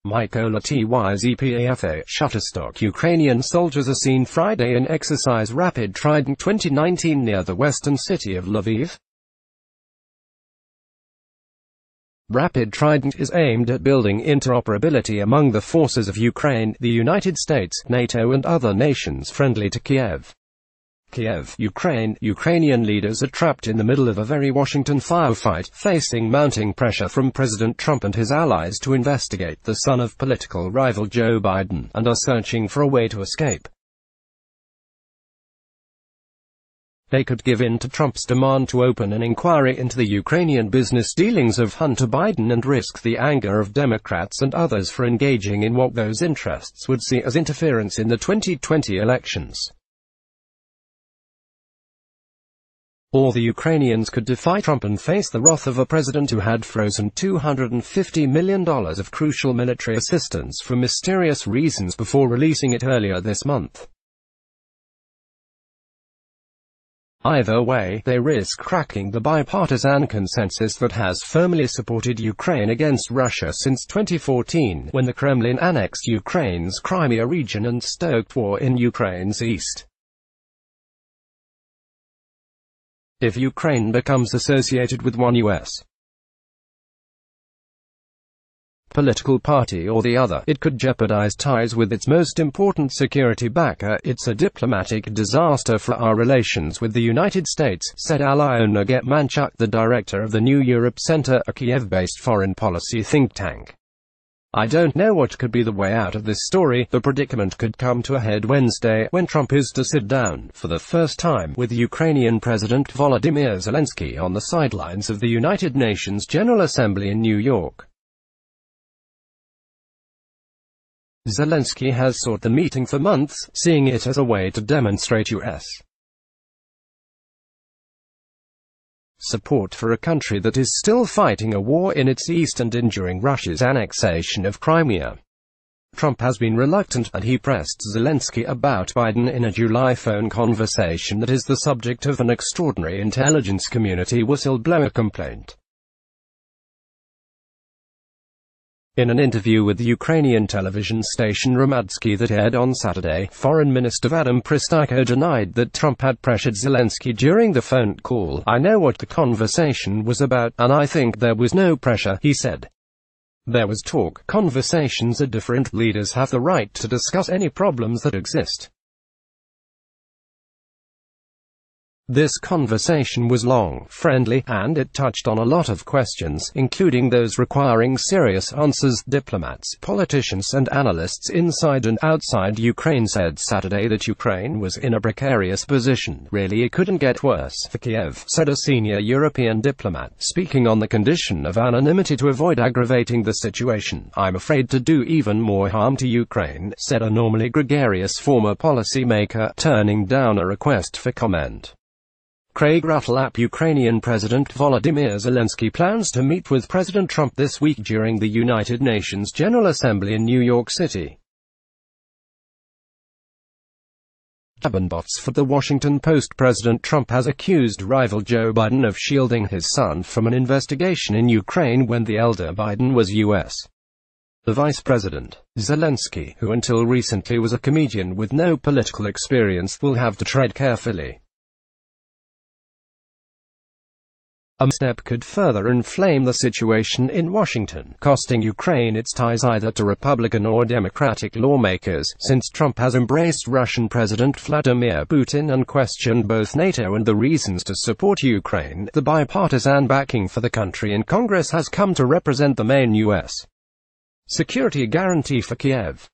Mykola Tys EPA-EFE. Shutterstock Ukrainian soldiers are seen Friday in exercise Rapid Trident 2019 near the western city of Lviv. Rapid Trident is aimed at building interoperability among the forces of Ukraine, the United States, NATO and other nations friendly to Kiev. Kiev, Ukraine. Ukrainian leaders are trapped in the middle of a very Washington firefight, facing mounting pressure from President Trump and his allies to investigate the son of political rival Joe Biden, and are searching for a way to escape. They could give in to Trump's demand to open an inquiry into the Ukrainian business dealings of Hunter Biden and risk the anger of Democrats and others for engaging in what those interests would see as interference in the 2020 elections. Or the Ukrainians could defy Trump and face the wrath of a president who had frozen $250 million of crucial military assistance for mysterious reasons before releasing it earlier this month. Either way, they risk cracking the bipartisan consensus that has firmly supported Ukraine against Russia since 2014, when the Kremlin annexed Ukraine's Crimea region and stoked war in Ukraine's east. If Ukraine becomes associated with one U.S. political party or the other, it could jeopardize ties with its most important security backer. It's a diplomatic disaster for our relations with the United States, said Alyona Getmanchuk, the director of the New Europe Center, a Kiev-based foreign policy think tank. I don't know what could be the way out of this story. The predicament could come to a head Wednesday, when Trump is to sit down, for the first time, with Ukrainian President Volodymyr Zelensky on the sidelines of the United Nations General Assembly in New York. Zelensky has sought the meeting for months, seeing it as a way to demonstrate U.S. support for a country that is still fighting a war in its east and enduring Russia's annexation of Crimea. Trump has been reluctant, and he pressed Zelensky about Biden in a July phone conversation that is the subject of an extraordinary intelligence community whistleblower complaint. In an interview with the Ukrainian television station Ramadsky that aired on Saturday, Foreign Minister Vadym Prystaiko denied that Trump had pressured Zelensky during the phone call. I know what the conversation was about, and I think there was no pressure, he said. There was talk. Conversations are different. Leaders have the right to discuss any problems that exist. This conversation was long, friendly, and it touched on a lot of questions, including those requiring serious answers. Diplomats, politicians and analysts inside and outside Ukraine said Saturday that Ukraine was in a precarious position. Really, it couldn't get worse for Kiev, said a senior European diplomat, speaking on the condition of anonymity to avoid aggravating the situation. I'm afraid to do even more harm to Ukraine, said a normally gregarious former policymaker, turning down a request for comment. Craig Rutlap. Ukrainian President Volodymyr Zelensky plans to meet with President Trump this week during the United Nations General Assembly in New York City. Bots for The Washington Post. President Trump has accused rival Joe Biden of shielding his son from an investigation in Ukraine when the elder Biden was U.S. the Vice President. Zelensky, who until recently was a comedian with no political experience, will have to tread carefully. A step could further inflame the situation in Washington, costing Ukraine its ties either to Republican or Democratic lawmakers, since Trump has embraced Russian President Vladimir Putin and questioned both NATO and the reasons to support Ukraine. The bipartisan backing for the country in Congress has come to represent the main U.S. security guarantee for Kiev.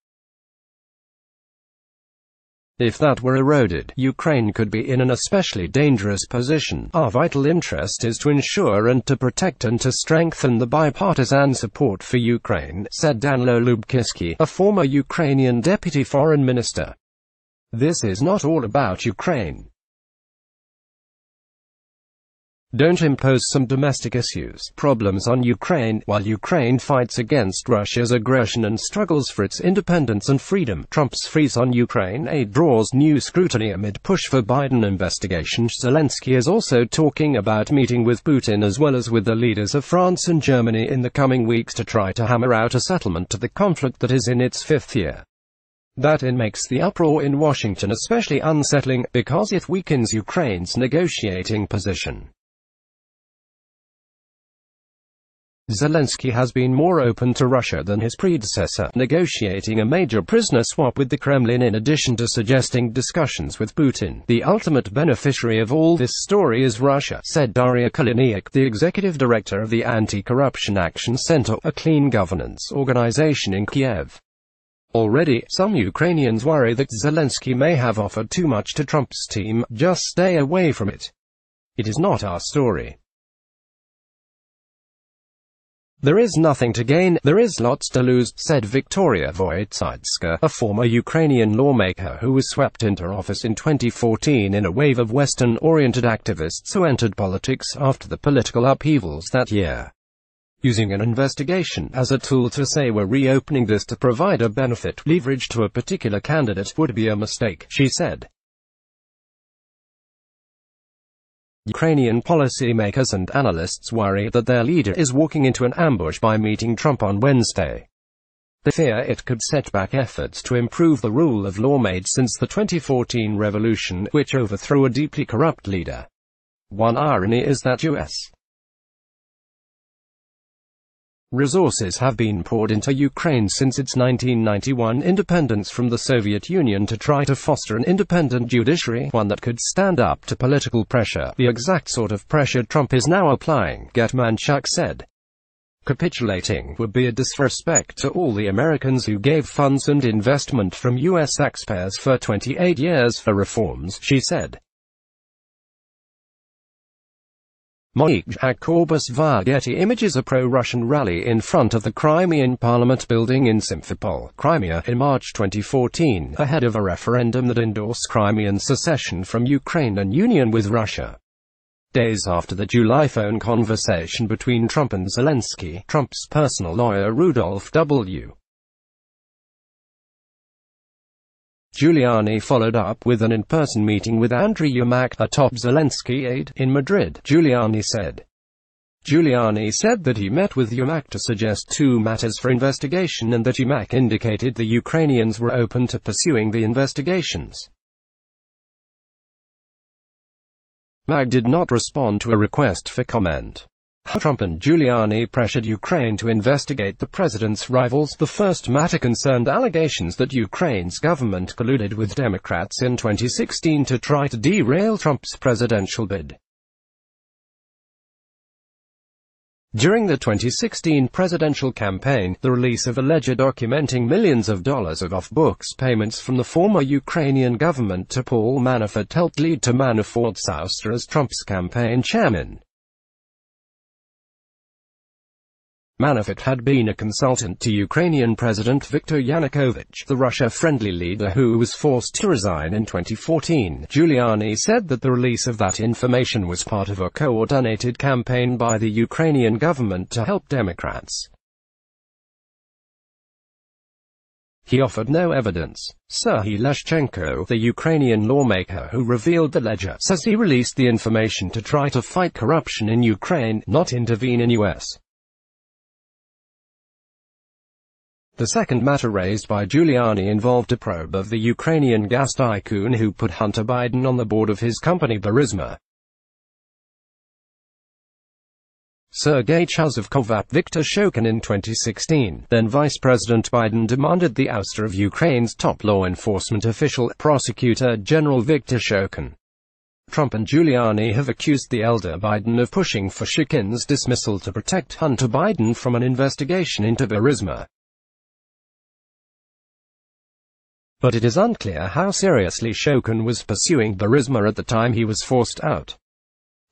If that were eroded, Ukraine could be in an especially dangerous position. Our vital interest is to ensure and to protect and to strengthen the bipartisan support for Ukraine, said Danilo Lubkisky, a former Ukrainian deputy foreign minister. This is not all about Ukraine. don't impose some domestic problems on Ukraine, while Ukraine fights against Russia's aggression and struggles for its independence and freedom. Trump's freeze on Ukraine aid draws new scrutiny amid push for Biden investigation. Zelensky is also talking about meeting with Putin as well as with the leaders of France and Germany in the coming weeks to try to hammer out a settlement to the conflict that is in its fifth year. That makes the uproar in Washington especially unsettling, because it weakens Ukraine's negotiating position. Zelensky has been more open to Russia than his predecessor, negotiating a major prisoner swap with the Kremlin in addition to suggesting discussions with Putin. The ultimate beneficiary of all this story is Russia, said Daria Kaliniak, the executive director of the Anti-Corruption Action Center, a clean governance organization in Kiev. Already, some Ukrainians worry that Zelensky may have offered too much to Trump's team. Just stay away from it. It is not our story. There is nothing to gain, there is lots to lose, said Victoria Voitsidska, a former Ukrainian lawmaker who was swept into office in 2014 in a wave of Western-oriented activists who entered politics after the political upheavals that year. Using an investigation as a tool to say we're reopening this to provide a benefit leverage to a particular candidate would be a mistake, she said. Ukrainian policymakers and analysts worry that their leader is walking into an ambush by meeting Trump on Wednesday. They fear it could set back efforts to improve the rule of law made since the 2014 revolution, which overthrew a deeply corrupt leader. One irony is that U.S. resources have been poured into Ukraine since its 1991 independence from the Soviet Union to try to foster an independent judiciary, one that could stand up to political pressure, the exact sort of pressure Trump is now applying, Getmanchuk said. Capitulating would be a disrespect to all the Americans who gave funds and investment from U.S. taxpayers for 28 years for reforms, she said. Korbus via Getty images a pro-Russian rally in front of the Crimean Parliament building in Simferopol, Crimea, in March 2014, ahead of a referendum that endorsed Crimean secession from Ukraine and union with Russia. Days after the July phone conversation between Trump and Zelensky, Trump's personal lawyer Rudolph W. Giuliani followed up with an in-person meeting with Andriy Yermak, a top Zelensky aide, in Madrid, Giuliani said. Giuliani said that he met with Yermak to suggest two matters for investigation and that Yermak indicated the Ukrainians were open to pursuing the investigations. Yermak did not respond to a request for comment. Trump and Giuliani pressured Ukraine to investigate the president's rivals. The first matter concerned allegations that Ukraine's government colluded with Democrats in 2016 to try to derail Trump's presidential bid. During the 2016 presidential campaign, the release of a ledger documenting millions of dollars of off-books payments from the former Ukrainian government to Paul Manafort helped lead to Manafort's ouster as Trump's campaign chairman. Manafort had been a consultant to Ukrainian President Viktor Yanukovych, the Russia-friendly leader who was forced to resign in 2014. Giuliani said that the release of that information was part of a coordinated campaign by the Ukrainian government to help Democrats. He offered no evidence. Serhiy Leshchenko, the Ukrainian lawmaker who revealed the ledger, says he released the information to try to fight corruption in Ukraine, not intervene in U.S. The second matter raised by Giuliani involved a probe of the Ukrainian gas tycoon who put Hunter Biden on the board of his company Burisma. Sergei Chuzovkov at Viktor Shokin in 2016. Then Vice President Biden demanded the ouster of Ukraine's top law enforcement official, Prosecutor General Viktor Shokin. Trump and Giuliani have accused the elder Biden of pushing for Shokin's dismissal to protect Hunter Biden from an investigation into Burisma. But it is unclear how seriously Shokin was pursuing Burisma at the time he was forced out.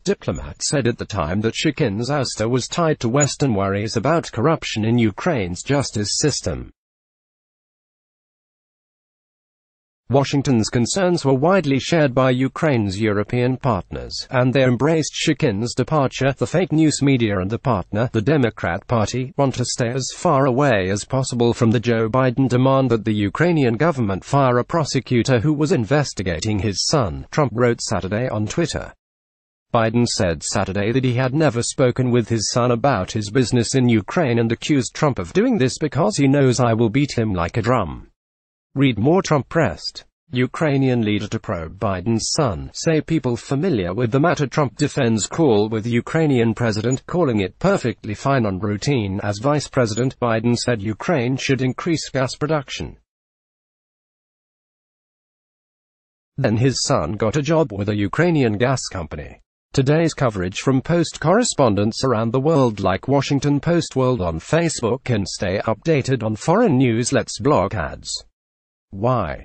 Diplomats said at the time that Shokin's ouster was tied to Western worries about corruption in Ukraine's justice system. Washington's concerns were widely shared by Ukraine's European partners, and they embraced Shokin's departure. The fake news media and the partner, the Democrat Party, want to stay as far away as possible from the Joe Biden demand that the Ukrainian government fire a prosecutor who was investigating his son, Trump wrote Saturday on Twitter. Biden said Saturday that he had never spoken with his son about his business in Ukraine and accused Trump of doing this because he knows I will beat him like a drum. Read more. Trump pressed Ukrainian leader to probe Biden's son, say people familiar with the matter. Trump defends call with Ukrainian president, calling it perfectly fine on routine. As vice president, Biden said Ukraine should increase gas production. Then his son got a job with a Ukrainian gas company. Today's coverage from Post correspondents around the world like Washington Post World on Facebook, and stay updated on foreign news. Let's block ads. Why?